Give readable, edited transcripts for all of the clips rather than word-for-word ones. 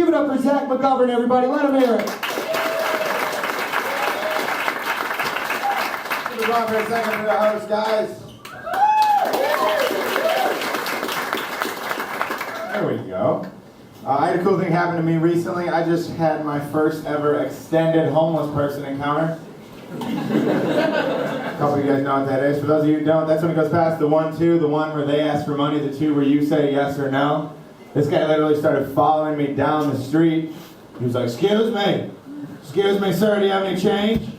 Give it up for Zach McGovern, everybody. Let him hear it. Give it up for a second for the host, guys. There we go. I had a cool thing happen to me recently. I just had my first ever extended homeless person encounter. A couple of you guys know what that is. For those of you who don't, that's when it goes past the 1-2, the one where they ask for money, the 2 where you say yes or no. This guy literally started following me down the street. He was like, excuse me, sir, do you have any change? I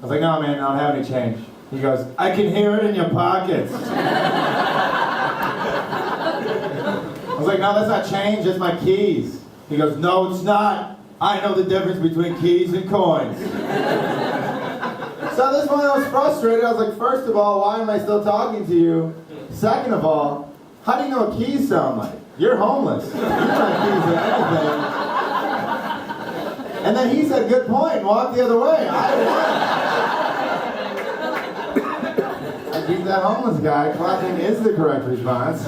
was like, no, man, I don't have any change. He goes, I can hear it in your pockets. I was like, no, that's not change, that's my keys. He goes, no, it's not. I know the difference between keys and coins. So at this point I was frustrated. I was like, first of all, why am I still talking to you? Second of all, how do you know what keys sound like? You're homeless. You don't have keys or anything. And then he said, good point, and walked the other way. I beat that homeless guy. Clapping is the correct response.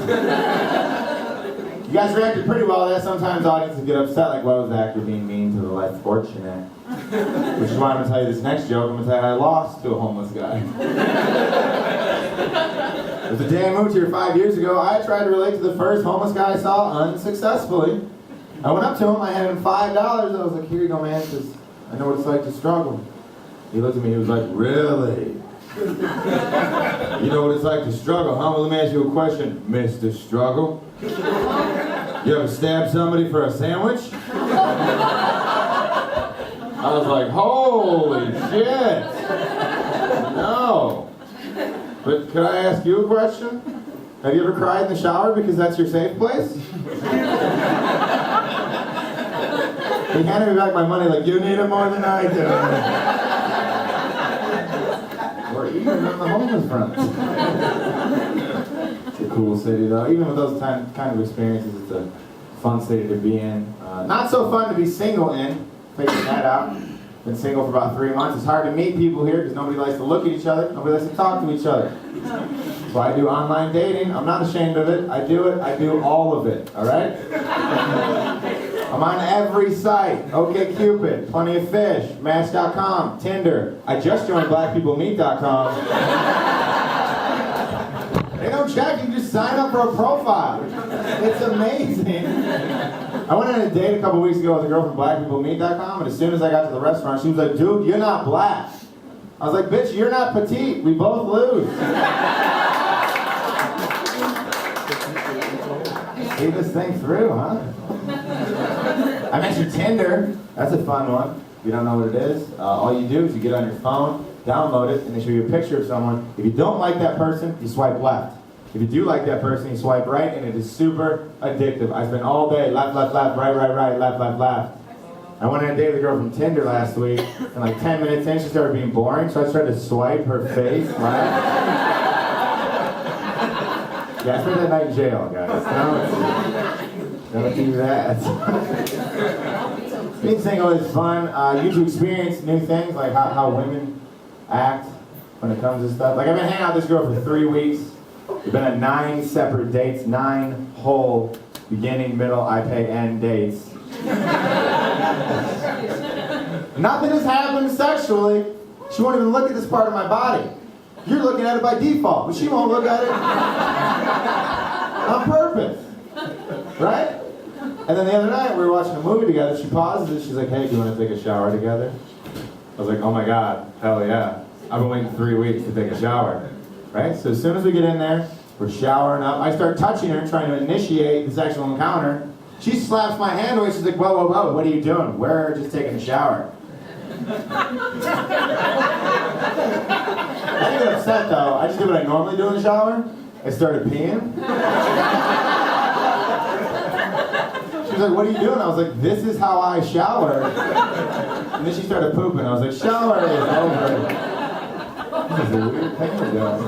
You guys reacted pretty well to that. Sometimes audiences get upset, like, why was the actor being mean to the less fortunate? Which is why I'm going to tell you this next joke. I'm going to tell you I lost to a homeless guy. It was the day I moved here 5 years ago. I tried to relate to the first homeless guy I saw unsuccessfully. I went up to him, I handed him $5. I was like, here you go, man, because I know what it's like to struggle. He looked at me, he was like, really? You know what it's like to struggle, huh? Well, let me ask you a question, Mr. Struggle. You ever stabbed somebody for a sandwich? I was like, holy shit! No. But could I ask you a question? Have you ever cried in the shower because that's your safe place? He handed me back my money like, you need it more than I do. Or even on the homeless front. It's a cool city though. Even with those kind of experiences, it's a fun city to be in. Not so fun to be single in. Taking that out. Been single for about 3 months. It's hard to meet people here because nobody likes to look at each other. Nobody likes to talk to each other. So I do online dating. I'm not ashamed of it. I do it. I do all of it. All right? I'm on every site. OkCupid, Plenty of Fish, Match.com, Tinder. I just joined BlackPeopleMeet.com. They don't check. You can just sign up for a profile. It's amazing. I went on a date a couple weeks ago with a girl from BlackPeopleMeet.com, and as soon as I got to the restaurant, she was like, dude, you're not black. I was like, bitch, you're not petite. We both lose. See this thing through, huh? I mentioned Tinder. That's a fun one. If you don't know what it is, all you do is you get on your phone, download it, and they show you a picture of someone. If you don't like that person, you swipe left. If you do like that person, you swipe right, and it is super addictive. I spent all day left, left, left, right, right, right, left, left, left. I went on a date with a girl from Tinder last week, and like 10 minutes in, she started being boring, so I tried to swipe her face left. Yeah, I spent that night in jail, guys. Don't do that. Being single is fun. You get to experience new things, like how women act when it comes to stuff. Like, I've been hanging out with this girl for 3 weeks. We've been on 9 separate dates, 9 whole beginning, middle, I pay, end dates. Nothing has happened sexually. She won't even look at this part of my body. You're looking at it by default, but she won't look at it on purpose. Right? And then the other night, we were watching a movie together. She pauses it. She's like, hey, do you want to take a shower together? I was like, oh my God, hell yeah. I've been waiting 3 weeks to take a shower. Right? So as soon as we get in there, we're showering up. I start touching her, trying to initiate the sexual encounter. She slaps my hand away. She's like, whoa, whoa, whoa, what are you doing? We're just taking a shower. I didn't get upset though. I just did what I normally do in the shower. I started peeing. She was like, what are you doing? I was like, this is how I shower. And then she started pooping. I was like, shower is over. This is a weird thing we're doing.